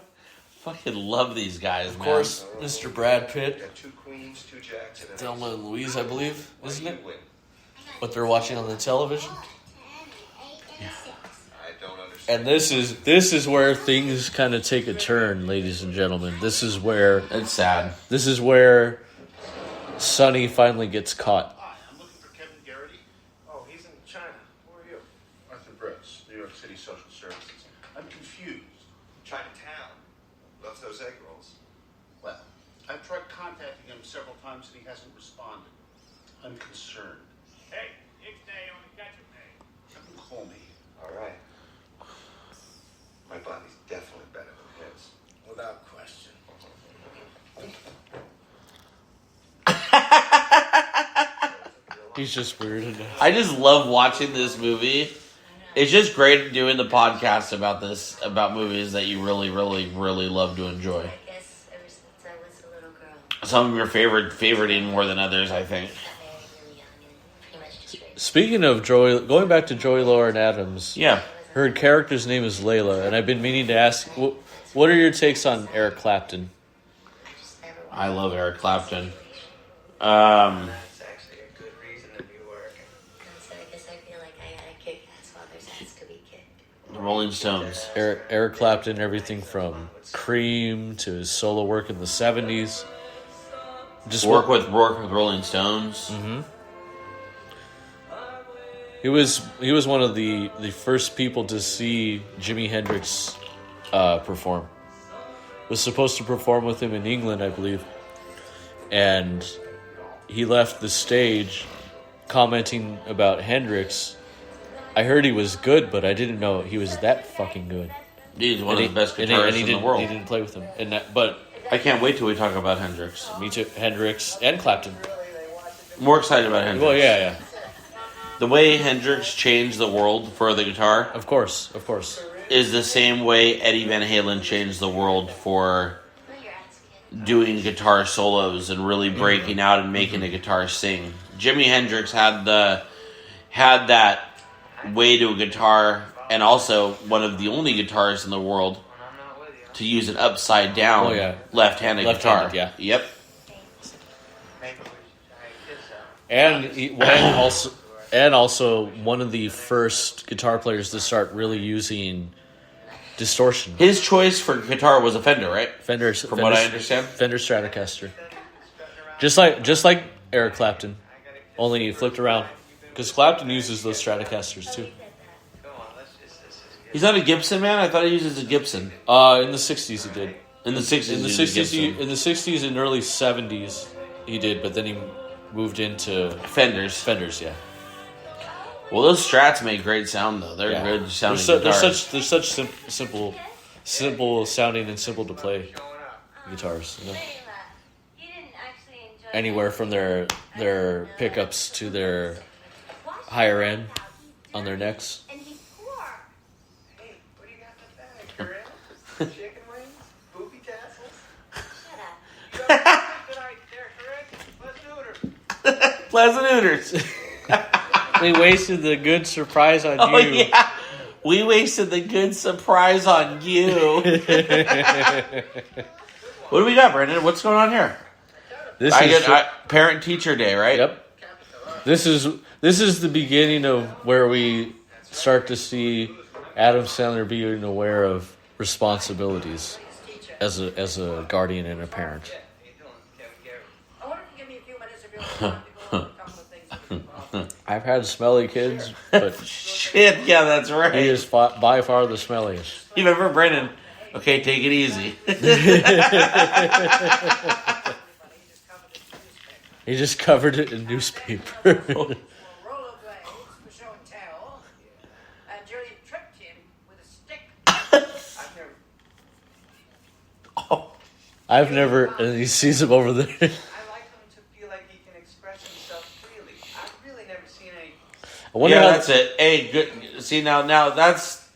S1: Fucking love these guys,
S2: Of course, Mr. Brad Pitt,
S3: Got 2 queens, 2 jacks, and
S2: Thelma and Louise, I believe, isn't it?
S3: win.
S2: What they're watching on the television.
S3: I don't understand.
S2: And this is where things kind of take a turn, ladies and gentlemen. This is where
S1: It's sad.
S2: Sonny finally gets caught.
S6: Hi, I'm looking for Kevin Garrity.
S3: Oh, he's in China. Who are you?
S6: Arthur Brooks, New York City Social Services. I'm confused.
S3: Chinatown. Loves those egg rolls.
S6: Well, I've tried contacting him several times and he hasn't responded. I'm concerned.
S4: Hey, Ixnay on the ketchup, hey.
S6: Have him call me.
S3: All right. My body's definitely better than his. Without question.
S2: He's just weird enough.
S1: I just love watching this movie. It's just great doing the podcast about movies that you really, really, really love to enjoy.
S5: I guess ever since I was a little girl,
S1: Some of your favoriting more than others, I think.
S5: I married really young and pretty much just raised.
S2: Speaking of going back to Joy Lauren Adams,
S1: Yeah.
S2: her character's name is Layla, and I've been meaning to ask, what are your takes on Eric Clapton?
S1: I love Eric Clapton.
S7: That's actually a good reason to be working.
S5: So I guess I feel like I gotta kick his father's ass to be kicked.
S1: The Rolling Stones.
S2: Eric Clapton, everything from Cream to his solo work in the 70s. Just
S1: Work with Rolling Stones.
S2: Mm-hmm. He was one of the first people to see Jimi Hendrix perform. Was supposed to perform with him in England, I believe, and he left the stage commenting about Hendrix. I heard he was good, but I didn't know he was that fucking good.
S1: He's one of the best guitarists in the world.
S2: He didn't play with him, but
S1: I can't wait till we talk about Hendrix.
S2: me too. Hendrix and Clapton.
S1: More excited about Hendrix.
S2: Well, yeah.
S1: The way Hendrix changed the world for the guitar
S2: Of course.
S1: is the same way Eddie Van Halen changed the world for doing guitar solos and really breaking out and making a guitar sing. Jimi Hendrix had that way to a guitar, and also one of the only guitarists in the world to use an upside down left-handed guitar.
S2: Left-handed, yeah.
S1: Yep.
S7: Maybe we should try his
S2: And also one of the first guitar players to start really using distortion.
S1: His choice for guitar was a Fender, right?
S2: From
S1: what I understand.
S2: Fender Stratocaster. Just like Eric Clapton, only he flipped around. Because Clapton uses those Stratocasters too.
S7: Come on, let's just
S1: He's not a Gibson man? I thought he uses a Gibson.
S2: In the 60s he did.
S1: In the 60s,
S2: In the
S1: he used a
S2: 60s,
S1: Gibson.
S2: in the 60s and early 70s he did, but then he moved into
S1: Fenders.
S2: yeah.
S1: Well, those Strats make great sound, though. They're good sounding guitars.
S2: They're such simple sounding and simple to play guitars. You know? Anywhere from their pickups to their higher end on their necks.
S5: And he's poor.
S7: Hey, what do you got in the bag, Corinne? Chicken wings? Booby tassels?
S5: Shut up.
S7: Tonight, there, Corinne. Let's do it.
S1: Pleasant Hooters.
S2: We wasted the good surprise on
S1: Oh,
S2: you.
S1: yeah. We wasted the good surprise on you. What do we got, Brendan? What's going on here?
S2: This is
S1: Parent-teacher day, right?
S2: Yep. This is the beginning of where we start to see Adam Sandler being aware of responsibilities as a guardian and a parent.
S8: I wonder if you give me a few minutes if you want to go over a couple of things.
S2: I've had smelly kids, but
S1: Shit, yeah, that's right.
S2: he is by far the smelliest.
S1: You remember Brendan? Okay, take it easy.
S2: He just covered it in newspaper.
S8: Rollerblades for show and tell. And Julie tripped him with a stick.
S2: I've never, and he sees him over there.
S7: I like him to feel like he can express himself freely. I've really never seen any.
S2: I wonder
S1: Yeah,
S2: how
S1: that's it. Hey, good. See, now that's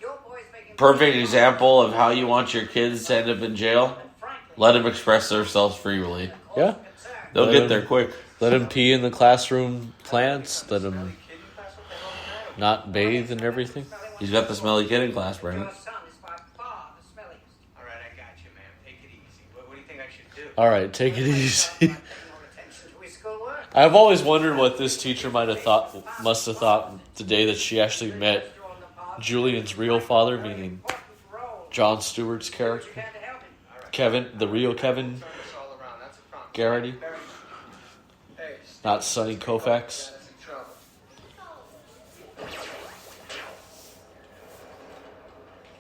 S8: Your boy's making
S1: perfect example of how you want your kids to end up in jail. Let them express themselves freely.
S2: Yeah.
S1: They'll
S2: Let
S1: get
S2: them-
S1: there quick.
S2: Let him pee in the classroom plants. Let him not bathe and everything.
S1: He's got the smelly kid in class, Brendan.
S8: Your son is by far the smelliest.
S7: All right, I got you, man. Take it easy. What do you think I should do?
S2: All right, take it easy.
S8: Pay more attention to his schoolwork.
S2: I've always wondered what this teacher must have thought the day that she actually met Julian's real father, meaning Jon Stewart's character,
S8: Had to help him.
S2: Kevin, the real Kevin
S7: It's all around. That's a problem.
S2: Garrity,
S7: Hey,
S2: not Sonny Koufax.
S7: that's in trouble.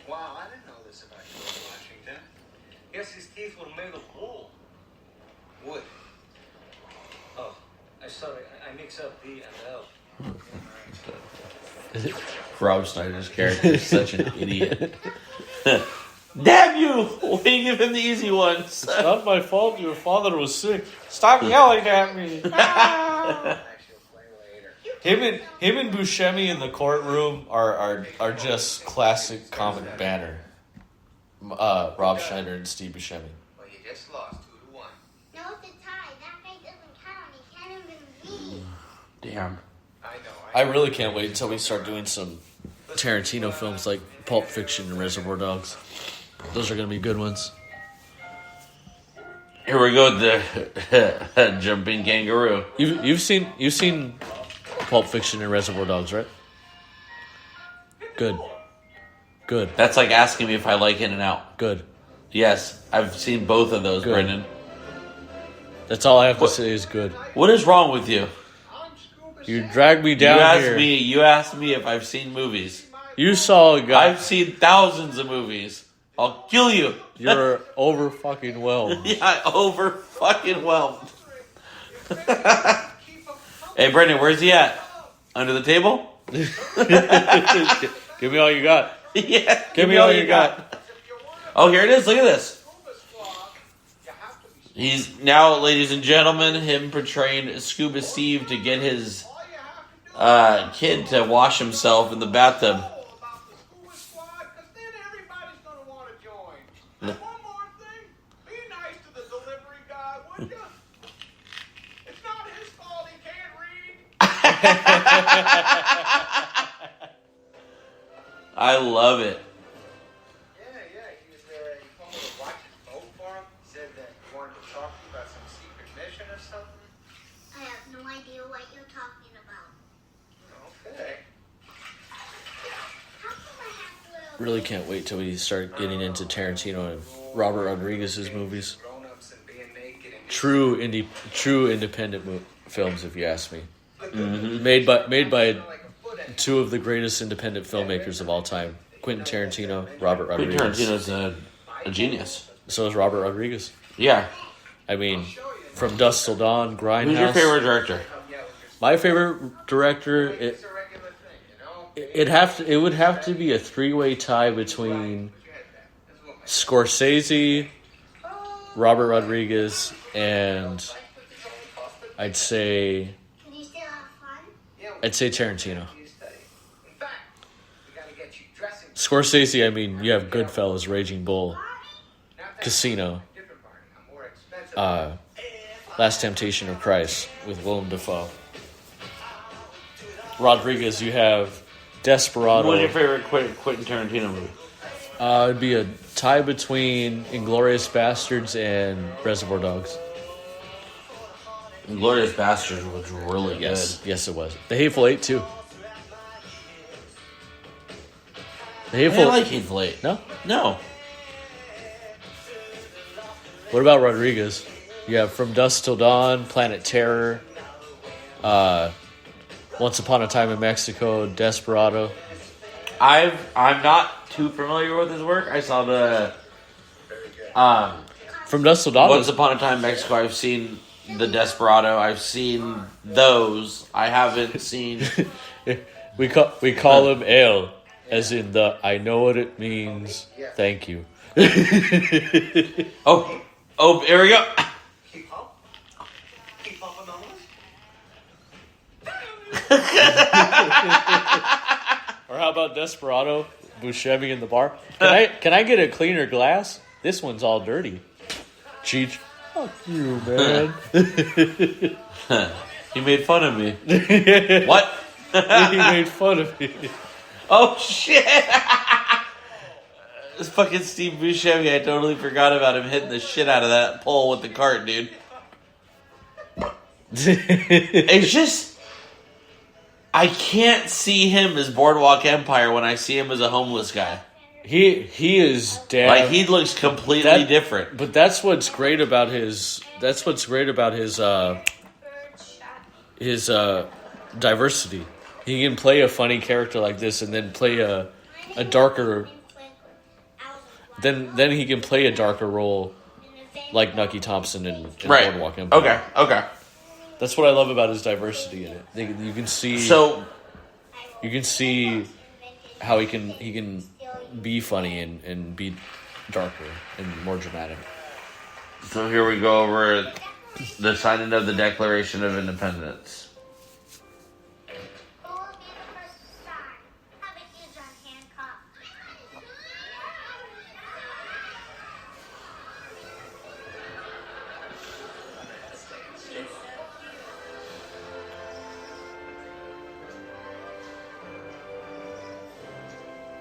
S3: Wow, I didn't know this about George Washington.
S7: Yes, his teeth were made of wool. Wood. Oh, I'm sorry. I mix up B and L.
S1: Rob Schneider's character is such an idiot. Damn you! Why you give him the easy ones?
S2: Not my fault. Your father was sick. Stop yelling at me.
S3: Actually, I'll play later.
S2: Him and Buscemi in the courtroom are just classic comic banner. Rob Schneider and Steve Buscemi.
S7: Well, you just lost 2-1.
S5: No, it's a tie. That guy doesn't count. He can't even read.
S1: Damn.
S7: I know.
S2: I really can't wait until we start doing some Tarantino films like Pulp Fiction and Reservoir Dogs. Those are going to be good ones.
S1: Here we go with the jumping kangaroo.
S2: You've seen Pulp Fiction and Reservoir Dogs, right? Good.
S1: That's like asking me if I like In-N-Out.
S2: Good.
S1: Yes, I've seen both of those,
S2: Good.
S1: Brendan.
S2: That's all I have to say is good.
S1: What is wrong with you?
S2: You dragged me down here.
S1: You asked me if I've seen movies.
S2: You saw a guy.
S1: I've seen thousands of movies. I'll kill you.
S2: You're over fucking whelmed.
S1: Yeah, over fucking whelmed. Hey, Brendan, where's he at? Under the table?
S2: Give me all you got.
S1: Yeah.
S2: Give me all you got.
S1: Oh, here it is. Look at this. He's now, ladies and gentlemen, him portraying Scuba Steve to get his kid to wash himself in the bathtub.
S3: One more thing. Be nice to the delivery guy, would you? It's not his fault he can't read.
S1: I love it.
S3: Yeah. He told me to watch his boat for him. He said that he wanted to talk to you about some secret mission or something.
S5: I have no idea what you're talking about.
S3: Okay.
S5: How come I have to...
S2: Really can't wait till we start getting into Tarantino and Robert Rodriguez's movies.
S3: Grown-ups and being naked and
S2: True independent films, if you ask me. Mm-hmm. Made by two of the greatest independent filmmakers of all time: Quentin Tarantino, Robert Rodriguez.
S1: Quentin Tarantino's a genius.
S2: So is Robert Rodriguez.
S1: Yeah.
S2: I mean, From Dusk Till Dawn, Grindhouse.
S1: Who's your favorite director?
S2: My favorite director, it would have to be a three-way tie between Scorsese, Robert Rodriguez, and I'd say
S5: Can you still have fun?
S2: Tarantino.
S3: In fact, we gotta get you dressing.
S2: Scorsese, I mean, you have Goodfellas, Raging Bull, Casino,
S3: Different party. I'm more expensive.
S2: Last Temptation of Christ with Willem Dafoe. Rodriguez, you have Desperado.
S1: What's your favorite Quentin Tarantino movie?
S2: It'd be a tie between Inglourious Bastards and Reservoir Dogs.
S1: Inglourious Bastards was really
S2: Yes, it was. The Hateful Eight too. The
S1: good. I
S2: Hateful
S1: like Hateful Eight.
S2: No?
S1: No.
S2: What about Rodriguez? You have From Dusk Till Dawn, Planet Terror, Once Upon a Time in Mexico, Desperado.
S1: I'm not too familiar with his work. I saw the
S2: From Dusk Till Dawn.
S1: Once Upon a Time in Mexico. I've seen the Desperado. I've seen those. I haven't seen.
S2: we call him Ale, as in the I know what it means. Thank you.
S1: Oh, here we go.
S7: Keep up? Keep up anonymous?
S2: Or how about Desperado, Buscemi in the bar? Can I get a cleaner glass? This one's all dirty. Cheech. Fuck you, man.
S1: He made fun of me. What?
S2: He made fun of me.
S1: Oh shit! This fucking Steve Buscemi. I totally forgot about him hitting the shit out of that pole with the cart, dude. It's just, I can't see him as Boardwalk Empire when I see him as a homeless guy.
S2: He is damn.
S1: Like he looks completely different.
S2: But that's what's great about his. That's what's great about his diversity. He can play a funny character like this, and then play a darker. Then he can play a darker role, like Nucky Thompson in Boardwalk Empire.
S1: Okay.
S2: That's what I love about his diversity in it. You can see.
S1: So
S2: You can see how he can be funny and be darker and more dramatic.
S1: So here we go over the signing of the Declaration of Independence.
S5: Who will be the first to sign? Have it use on Hancock.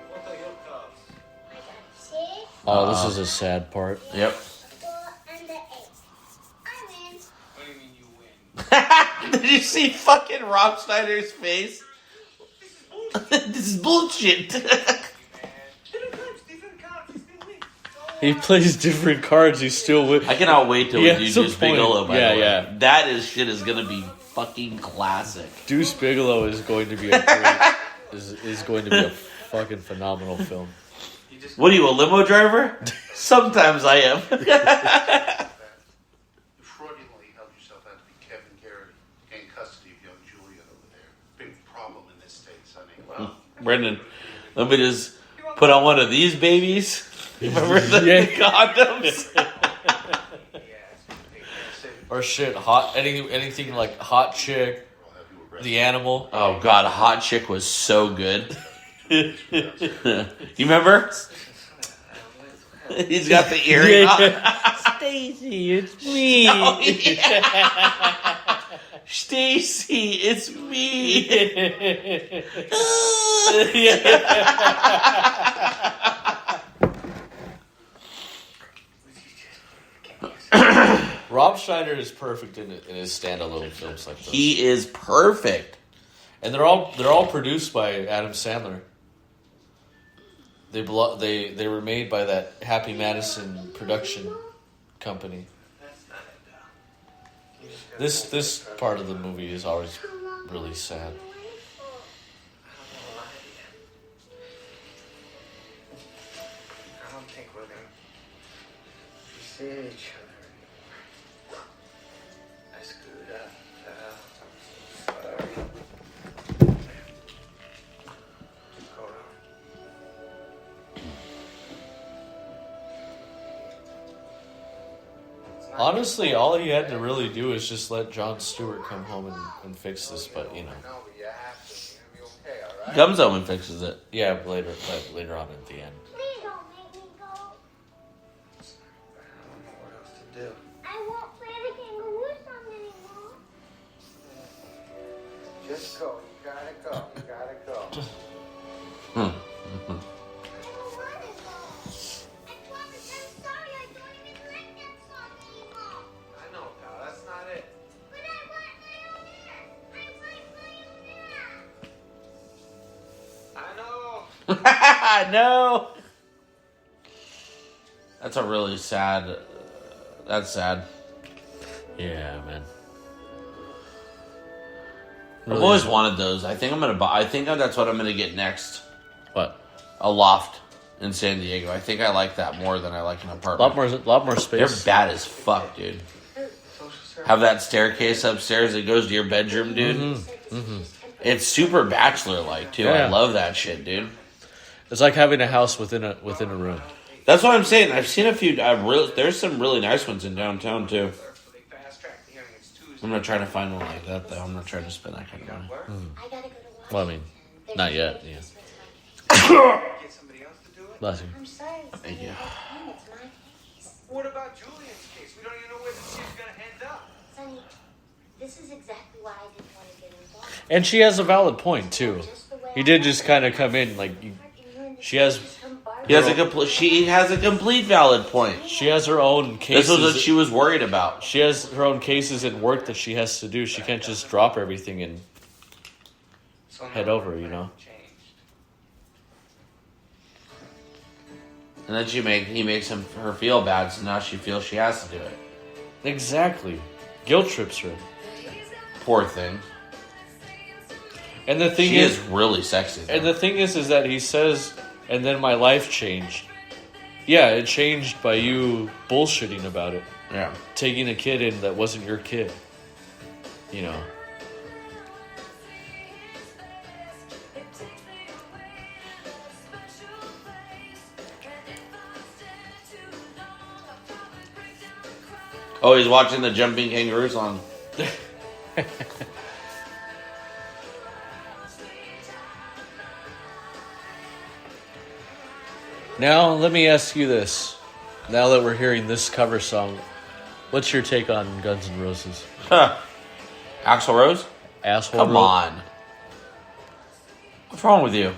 S7: What the hell comes?
S5: I got 6,
S2: Oh, this is a sad part.
S1: Yep.
S5: 4, and the 8.
S1: Did you see fucking Rob Schneider's face? This is bullshit.
S7: Different times, different cards, he's still win.
S2: He plays different cards. He's still with.
S1: I cannot wait till
S2: Yeah,
S1: we do
S2: some
S1: Deuce
S2: point.
S1: Bigelow, by
S2: Yeah,
S1: the way.
S2: yeah.
S1: That is shit is gonna be fucking classic.
S2: Deuce Bigelow is going to be a great, is going to be a fucking phenomenal film.
S1: What are you, a limo driver? Sometimes I am.
S6: You fraudulently held yourself out to be Kevin Garrity, gained custody of young Juliet over there. Big problem in this state, sonny. Well,
S1: Brendan, let me just put on one of these babies. Remember the
S2: Yeah.
S1: condoms?
S2: Or shit, hot anything like Hot Chick,
S6: I'll have you arrested.
S2: The Animal.
S1: Oh god, Hot Chick was so good. You remember? He's got the earring on.
S2: Stacy, it's me.
S1: Oh, yeah. Stacy, it's me.
S2: Rob Schneider is perfect in his standalone films like this.
S1: He is perfect.
S2: And they're all produced by Adam Sandler. They were made by that Happy Madison production company. This part of the movie is always really sad.
S7: I don't think we're gonna see each other anymore. I screwed up. I'm sorry. Hold on.
S2: Honestly, all he had to really do is just let Jon Stewart come home and fix this, but you know.
S3: No, but you have to. You're gonna be okay, all right?
S1: Comes home and fixes it.
S2: Yeah, later on at the end.
S5: Please don't make me go.
S7: I don't know what else to do.
S5: I won't play the kangaroo song anymore.
S3: Just go. You gotta go. You gotta go.
S5: I don't want to go. I promise I'm sorry. I don't even like that song anymore.
S3: I know, pal. That's not it.
S5: But I want my own hair. I want my own hair.
S3: I know.
S1: No. That's a really sad. That's sad.
S2: Yeah, man.
S1: I've always wanted those. I think I'm gonna buy. I think that's what I'm gonna get next.
S2: What?
S1: A loft in San Diego. I think I like that more than I like an
S2: A
S1: apartment.
S2: lot more
S1: They're
S2: space.
S1: bad as fuck, dude. Have that staircase upstairs that goes to your bedroom, dude. It's super bachelor-like too.
S2: Yeah.
S1: I love that shit, dude.
S2: It's like having a house within a room.
S1: That's what I'm saying. I've seen a few. There's some really nice ones in downtown too.
S3: They fast-tracked the hearing. It's Tuesday.
S1: I'm not trying to find one like that though. I'm not trying to spend that kind of money.
S5: I gotta go to Washington.
S2: Well, I mean, not yet. Yeah.
S3: Get somebody else to do it?
S2: Bless you.
S5: I'm sorry.
S1: Thank you.
S5: It's my case.
S3: What about Julian's case? We don't even know where this kid's gonna end up.
S5: Sonny, this is exactly why I didn't want to get involved.
S2: And she has a valid point too.
S5: Just the way
S2: He did just kind of come in like she has
S1: She has a complete valid point.
S2: she has her own cases.
S1: This was what she was worried about.
S2: She has her own cases and work that she has to do. She can't just drop everything and
S3: So
S2: head
S3: now
S2: over,
S3: we're
S2: you know?
S3: changed.
S1: And then he makes her feel bad, so now she feels she has to do it.
S2: exactly guilt trips her.
S1: Poor thing.
S2: And the thing
S1: She
S2: is,
S1: is really sexy. though.
S2: and the thing is that he says, and then my life changed. Yeah, it changed by you bullshitting about it,
S1: Yeah.
S2: taking a kid in that wasn't your kid. You know.
S1: Oh, he's watching the Jumping Kangaroo song.
S2: Now, let me ask you this. Now that we're hearing this cover song, what's your take on Guns N' Roses?
S1: Axl Rose?
S2: Asshole.
S1: Come on. What's wrong with you?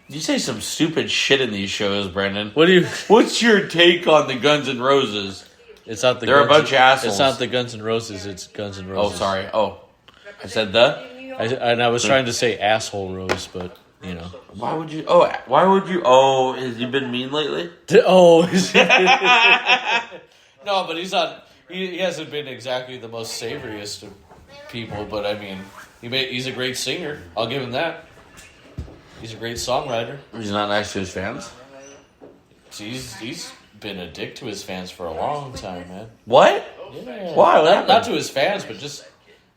S1: You say some stupid shit in these shows, Brendan.
S2: What do you...
S1: What's your take on the Guns N' Roses?
S2: It's not the.
S1: They're a
S2: Guns
S1: bunch of assholes.
S2: It's not the Guns N' Roses. It's Guns N'
S1: Oh,
S2: Roses.
S1: sorry. Oh, I said the.
S2: I was trying to say asshole Rose, but you know.
S1: Why would you? Oh, why would you? Oh, has he been mean lately?
S2: Oh, no, but he's not. He hasn't been exactly the most savoriest of people, but I mean, he's a great singer. I'll give him that. He's a great songwriter.
S1: He's not nice to his fans.
S2: He's been a dick to his fans for a long time, man.
S1: What?
S2: Yeah.
S1: Why? What
S2: Not
S1: happened?
S2: to his fans, but just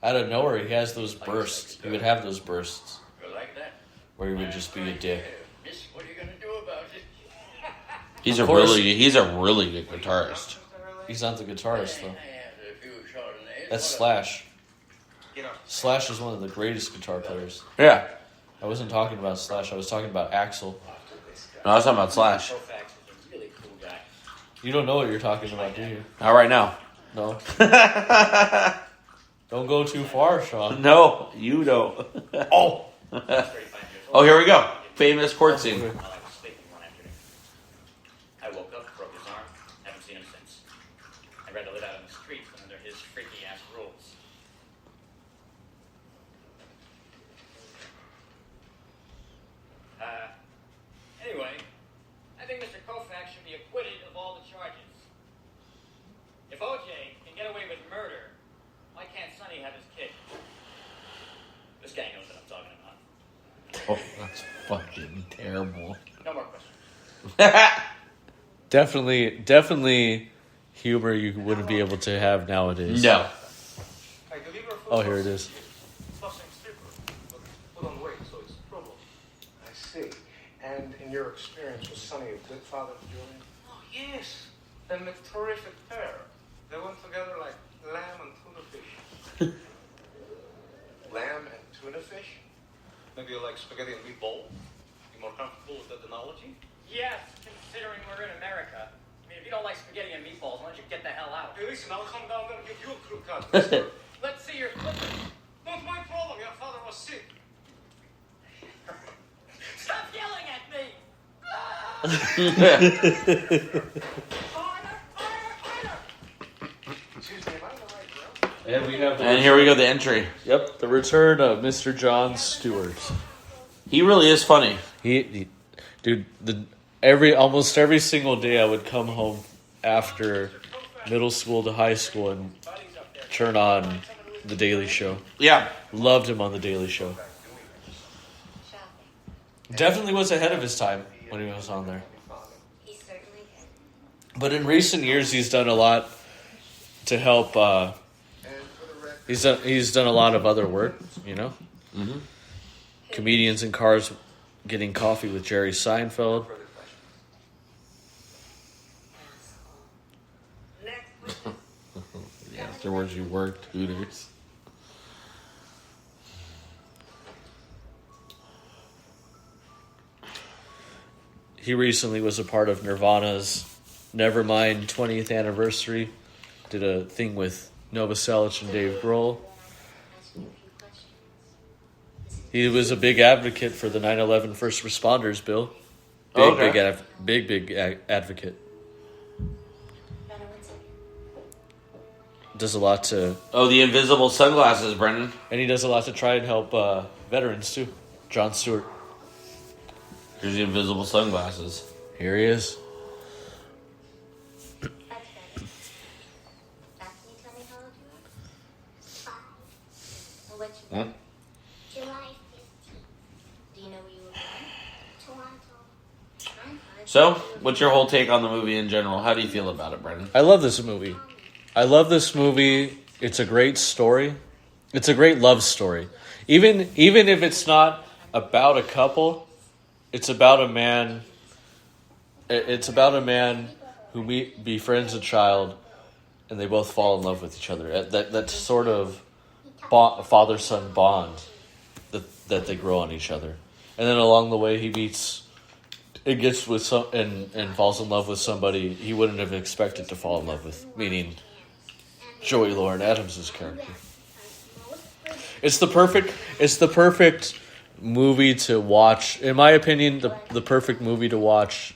S2: out of nowhere, he has those bursts. He would have those bursts where he would just be a dick.
S4: What are you going to do about it?
S1: He's
S2: Of
S1: a
S2: course.
S1: he's a really good guitarist.
S2: He's not the guitarist though.
S4: I had a few Chardonnays.
S2: That's Slash. Slash is one of the greatest guitar players.
S1: Yeah.
S2: I wasn't talking about Slash. I was talking about Axl.
S1: No, I was talking about Slash.
S4: Kofax is a really cool guy.
S2: You don't know what you're talking about, do you?
S1: Not right now.
S2: No. Don't go too far, Sean.
S1: No, you don't.
S2: Oh.
S1: Oh, here we go. Famous court scene.
S4: I was sleeping one afternoon. I woke up, broke his arm, haven't seen him since. I'd rather live out on the streets than under his freaky ass rules. Anyway, I think Mr. Kofax should be acquitted of all the charges. If OJ can get away with murder, why can't Sonny have his kid? This guy knows what I'm talking about.
S1: Oh, that's fucking terrible.
S4: No more questions.
S2: Definitely humor you wouldn't be able to have nowadays.
S1: No.
S3: I deliver food
S2: Oh, here
S3: for
S2: it is.
S3: Flushing stripper, but put on weight, so it's trouble. I see. And in your experience, was Sonny a good father to Julian? Oh, yes. They make terrific pair. They went together like lamb and tuna fish. Lamb and tuna fish? Maybe you like spaghetti and meatball? You more comfortable with that analogy?
S4: Yes, considering we're in America. I mean, if you don't like spaghetti and meatballs, why don't you get the hell out?
S3: Hey, listen, I'll come down there and give you a crew cut.
S4: Let's see your clippers.
S3: Not my problem. Your father was sick.
S4: Stop yelling at me!
S3: Excuse me, am I in the right room?
S2: And we have
S1: And here we go, the entry.
S2: Yep, the return of Mr. John Stewart.
S1: He really is funny.
S2: Dude, almost every single day I would come home after middle school to high school and turn on The Daily Show.
S1: Yeah.
S2: Loved him on The Daily Show. Definitely was ahead of his time when he was on there.
S5: He certainly did.
S2: But in recent years, he's done a lot to help. He's done a lot of other work, you know.
S1: Mm-hmm.
S2: Comedians in cars getting coffee with Jerry Seinfeld.
S1: Yeah, afterwards you worked Hooters.
S2: He recently was a part of Nirvana's Nevermind 20th anniversary. Did a thing with Novoselic and Dave Grohl.
S5: Ask you a few questions.
S2: He was a big advocate for the 9/11 first responders, Bill.
S1: Okay.
S2: Big advocate.
S5: Run one second.
S2: Does a lot to,
S1: Oh, the invisible sunglasses, Brendan.
S2: and he does a lot to try and help veterans too. Jon Stewart.
S1: Here's the invisible sunglasses.
S2: Here he is.
S5: That's better. Now, can you tell me how old you are? 5. And what you
S1: Hmm?
S5: July 15th. Do you know where you were born? Toronto. I'm 5.
S1: So, what's your whole take on the movie in general? How do you feel about it, Brendan?
S2: I love this movie. It's a great story. It's a great love story. Even if it's not about a couple, it's about a man. It's about a man who befriends a child, and they both fall in love with each other. That sort of father-son bond that they grow on each other, and then along the way he gets with some and falls in love with somebody he wouldn't have expected to fall in love with, meaning Joey Lauren Adams' character. It's the perfect movie to watch. In my opinion, the perfect movie to watch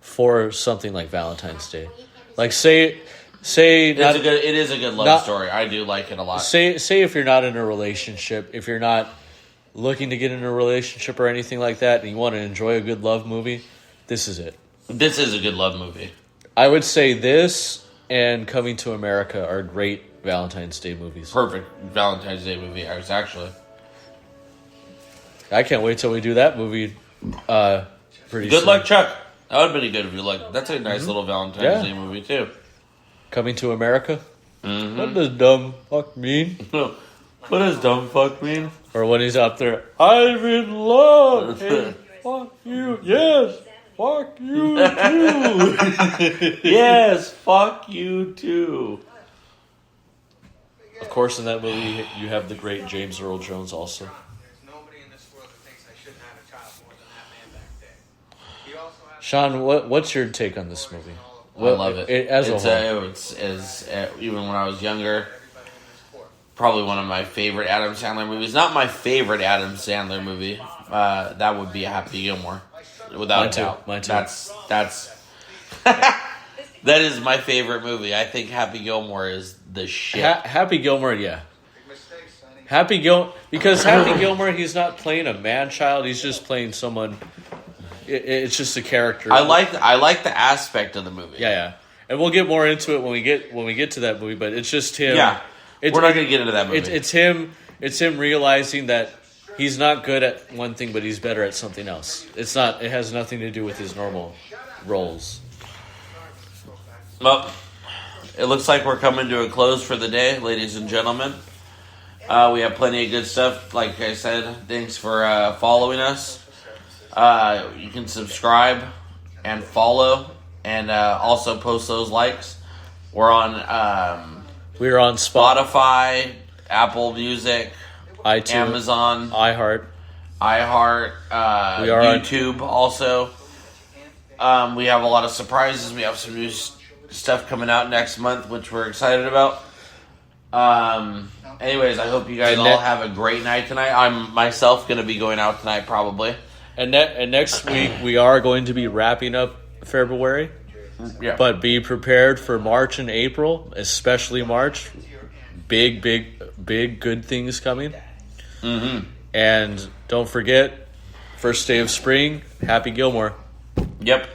S2: for something like Valentine's Day. Like say Say
S1: It
S2: not,
S1: is a good love
S2: not-
S1: story. I do like it a lot.
S2: say if you're not in a relationship, if you're not looking to get in a relationship or anything like that, and you want to enjoy a good love movie, this is it.
S1: This is a good love movie.
S2: I would say this and Coming to America are great Valentine's Day movies.
S1: Perfect Valentine's Day movie. Actually.
S2: I can't wait till we do that movie. Pretty
S1: Good
S2: soon.
S1: luck, Chuck. That would have been a good review. Like that's a nice little Valentine's
S2: Yeah.
S1: Day movie too.
S2: Coming to America.
S1: Mm-hmm.
S2: What does dumb fuck mean?
S1: What does dumb fuck mean?
S2: Or when he's up there, I'm in love. Hey, fuck you. Yes, fuck you too.
S1: Yes, fuck you too.
S2: Of course, in that movie, you have the great James Earl Jones also.
S3: There's nobody in this world that thinks I shouldn't have a child more than that man back there. He also has
S2: Sean, what's your take on this movie?
S1: I love it.
S2: As a
S1: it's,
S2: whole.
S1: it's even when I was younger, probably one of my favorite Adam Sandler movies. Not my favorite Adam Sandler movie. That would be Happy Gilmore, without a doubt.
S2: Mine too.
S1: That's that is my favorite movie. I think Happy Gilmore is the shit.
S2: Happy Gilmore, yeah.
S3: big mistakes, Sonny.
S2: Because Happy Gilmore, he's not playing a man-child. He's just playing someone. It's just a character.
S1: I like the aspect of the movie.
S2: Yeah. And we'll get more into it when we get to that movie. But it's just him.
S1: Yeah. We're not going to get into that movie.
S2: It's him. It's him realizing that he's not good at one thing, but he's better at something else. It's not. It has nothing to do with his normal roles.
S1: Well, it looks like we're coming to a close for the day, ladies and gentlemen. We have plenty of good stuff. Like I said, thanks for following us. You can subscribe and follow, and also post those likes. We're on
S2: We're on
S1: Spotify, Apple Music,
S2: iTunes,
S1: Amazon,
S2: iHeart.
S1: We are on YouTube also. We have a lot of surprises. We have some new stuff coming out next month, which we're excited about. Anyways, I hope you guys all have a great night tonight. I'm myself going to be going out tonight probably.
S2: And next week we are going to be wrapping up February.
S1: Yeah.
S2: But be prepared for March and April, especially March. Big good things coming.
S1: Mm-hmm.
S2: And don't forget, first day of spring, Happy Gilmore.
S1: Yep.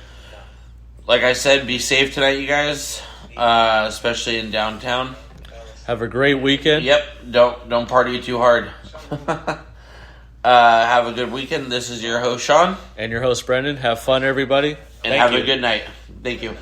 S1: Like I said, be safe tonight, you guys, especially in downtown.
S2: Have a great weekend.
S1: Yep. Don't party too hard. Have a good weekend. This is your host, Sean.
S2: And your host, Brendan. Have fun, everybody.
S1: And have a good night. Thank you.